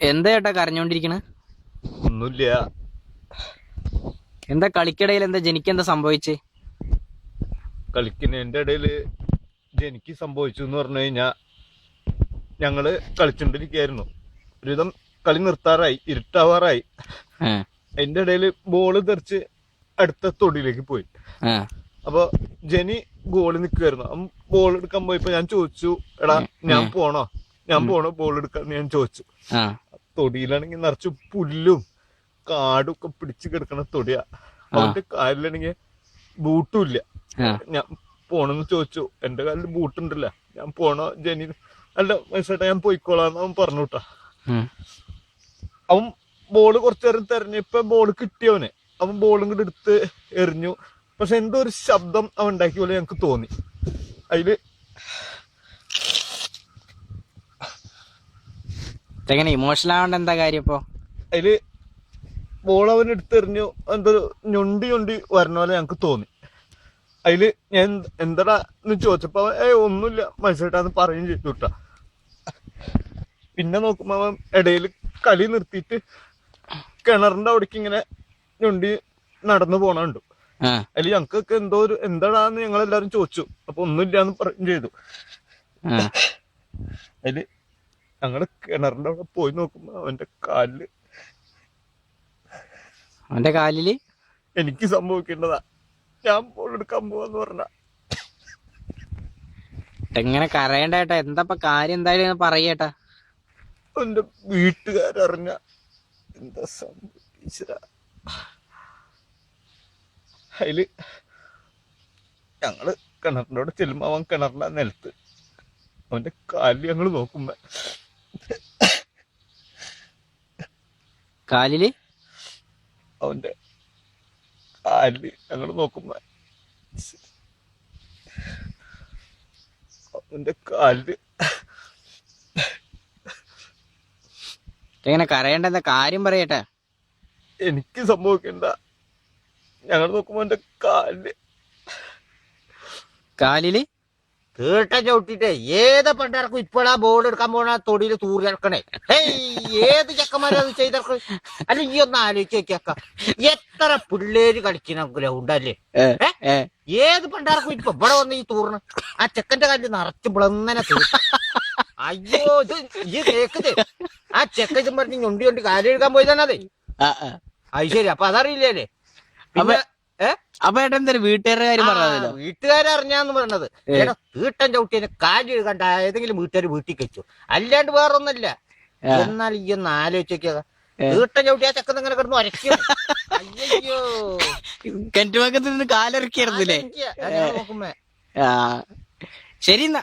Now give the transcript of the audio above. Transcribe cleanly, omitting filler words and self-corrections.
എന്താ ചേട്ടാ കരഞ്ഞോണ്ടിരിക്കണ്? ഒന്നുമില്ല. എന്താ കളിക്കിടയിൽ എന്താ ജനിക്കെന്താ സംഭവിച്ചേ? കളിക്കുന്നതിന്റെ ഇടയില് എനിക്ക് സംഭവിച്ചു എന്ന് പറഞ്ഞു കഴിഞ്ഞാ, ഞങ്ങള് കളിച്ചോണ്ടിരിക്കായിരുന്നു. ഒരുവിധം കളി നിർത്താറായി, ഇരുട്ടാവാറായി. അതിന്റെ ഇടയില് ബോള് തെറിച്ച് അടുത്ത തൊടിയിലേക്ക് പോയി. അപ്പൊ ജനി ഗോളി നിൽക്കുമായിരുന്നു. ബോൾ എടുക്കാൻ പോയപ്പോ ഞാൻ ചോദിച്ചു, എടാ ഞാൻ പോണോ ബോൾ എടുക്കാൻ ഞാൻ ചോദിച്ചു. തൊടിയിലാണെങ്കിൽ നിറച്ച് പുല്ലും കാടും ഒക്കെ പിടിച്ച് കിടക്കണ തൊടിയാ. അവന്റെ കാലിലാണെങ്കിൽ ബൂട്ടും ഇല്ല. ഞാൻ പോണെന്ന് ചോദിച്ചു. എന്റെ കാലിൽ ബൂട്ടുണ്ടല്ല, ഞാൻ പോണോ ജനി? അല്ല മനസ്സിലായിട്ടാ, ഞാൻ പോയിക്കോളാന്ന് അവൻ പറഞ്ഞു കേട്ടാ. അവൻ ബോള് കുറച്ചു നേരം തെരഞ്ഞപ്പോ ബോള് കിട്ടിയവന്. അവൻ ബോളും കൂടെ എടുത്ത് എറിഞ്ഞു. പക്ഷെ എന്തോ ഒരു ശബ്ദം അവൻ ഉണ്ടാക്കിയ പോലെ ഞങ്ങക്ക് തോന്നി. അതില് എങ്ങനെ ഇമോഷണൽ ആവണ്ട എന്താ കാര്യം ഇപ്പൊ? അതില് ബോൾ അവൻ എടുത്തെറിഞ്ഞു. എന്തോ ഞൊണ്ടി വരണ പോലെ ഞങ്ങക്ക് തോന്നി. അതില് ഞാൻ എന്താടാ എന്ന് ചോദിച്ചപ്പോ ഒന്നുമില്ല മനസ്സിലായിട്ടാന്ന് പറയുകയും ചെയ്തു കേട്ടാ. പിന്നെ നോക്കുമ്പോ അവൻ ഇടയിൽ കളി നിർത്തിയിട്ട് കിണറിന്റെ അവിടേക്ക് ഇങ്ങനെ ഞൊണ്ടി നടന്നു പോണുണ്ട്. അതിൽ ഞങ്ങൾക്കൊക്കെ എന്തോ ഒരു എന്താടാന്ന് ഞങ്ങളെല്ലാരും ചോദിച്ചു. അപ്പൊ ഒന്നുമില്ലാന്ന് പറയുകയും ചെയ്തു. അതില് ഞങ്ങള് കിണറിന്റെ അവിടെ പോയി നോക്കുമ്പോ അവന്റെ കാലില് എനിക്ക് സംഭവിക്കേണ്ടതാ. ഞാൻ ബോൾ എടുക്കാൻ പോവാന്ന് പറഞ്ഞ. എങ്ങനെ കരയണ്ടേട്ടാ? എന്താ കാര്യം? എന്തായാലും പറയേട്ടാ. എന്റെ വീട്ടുകാരറിഞ്ഞ എന്താ സംഭവിച്ച? അതില് ഞങ്ങള് കിണറിന്റെ അവിടെ ചെല്ലുമ്പോ അവൻ കിണറിന്റെ നിലത്ത്, അവന്റെ കാലില് ഞങ്ങള് നോക്കുമ്പോ അവന്റെ കാലില് ഞങ്ങള് നോക്കുമ്പോ അവന്റെ കാലില് എങ്ങനെ കരയേണ്ട എന്താ കാര്യം പറയട്ടെ? എനിക്ക് സംഭവിക്കണ്ട. ഞങ്ങൾ നോക്കുമ്പോ എന്റെ കാലില് തീട്ട ചവിട്ടിട്ട് ഏത് പെണ്ണിറക്കും ഇപ്പോഴാ ബോൾ എടുക്കാൻ പോണ തൊടിയിൽ തൂറിറക്കണേ. ഏത് ചെക്കന്മാരും അത് ചെയ്തിറക്കും. അല്ല ഈ ഒന്ന് ആലോചിച്ച് നോക്കിയാക്ക, എത്ര പിള്ളേര് കളിക്കുന്ന ഗ്രൗണ്ടല്ലേ? ഏത് പെണ്ണിറക്കും ഇപ്പൊ ഇവിടെ വന്ന് ഈ തൂറിന്? ആ ചെക്കന്റെ കാലിൽ നിറച്ച് ബ്ലങ്ങനെ തീർത്ത. അയ്യോ ഇത് ഈ കേക്കത് ആ ചെക്ക ഇതും പറഞ്ഞ് ഞൊണ്ടി കാലെടുക്കാൻ പോയി തന്നെ അതെ. അത് ശരി, അപ്പൊ അതറിയില്ലേ? പിന്നെ അപ്പൊ ഏട്ടാ എന്തായാലും വീട്ടുകാരുടെ കാര്യം പറഞ്ഞല്ലോ. വീട്ടുകാരറിഞ്ഞാന്ന് പറഞ്ഞത് ഏട്ടാ, തീട്ടൻ ചവിട്ടിയെ കാല് കണ്ട ഏതെങ്കിലും വീട്ടുകാർ വീട്ടിൽ വെച്ചു, അല്ലാണ്ട് വേറൊന്നല്ല. എന്നാൽ ഈ ഒന്ന് ആലോചിച്ചോക്കിയ തീട്ടൻ ചവിട്ടിയാ ചെക്കൻ ഇങ്ങനെ കിടന്ന് ഒരയ്ക്കും. അയ്യോ, കെറ്റുമക്കത്തിൽ നിന്ന് കാലിറക്കിയായിരുന്നില്ലേ? നോക്കുമ്പോ ശരി എന്നാ.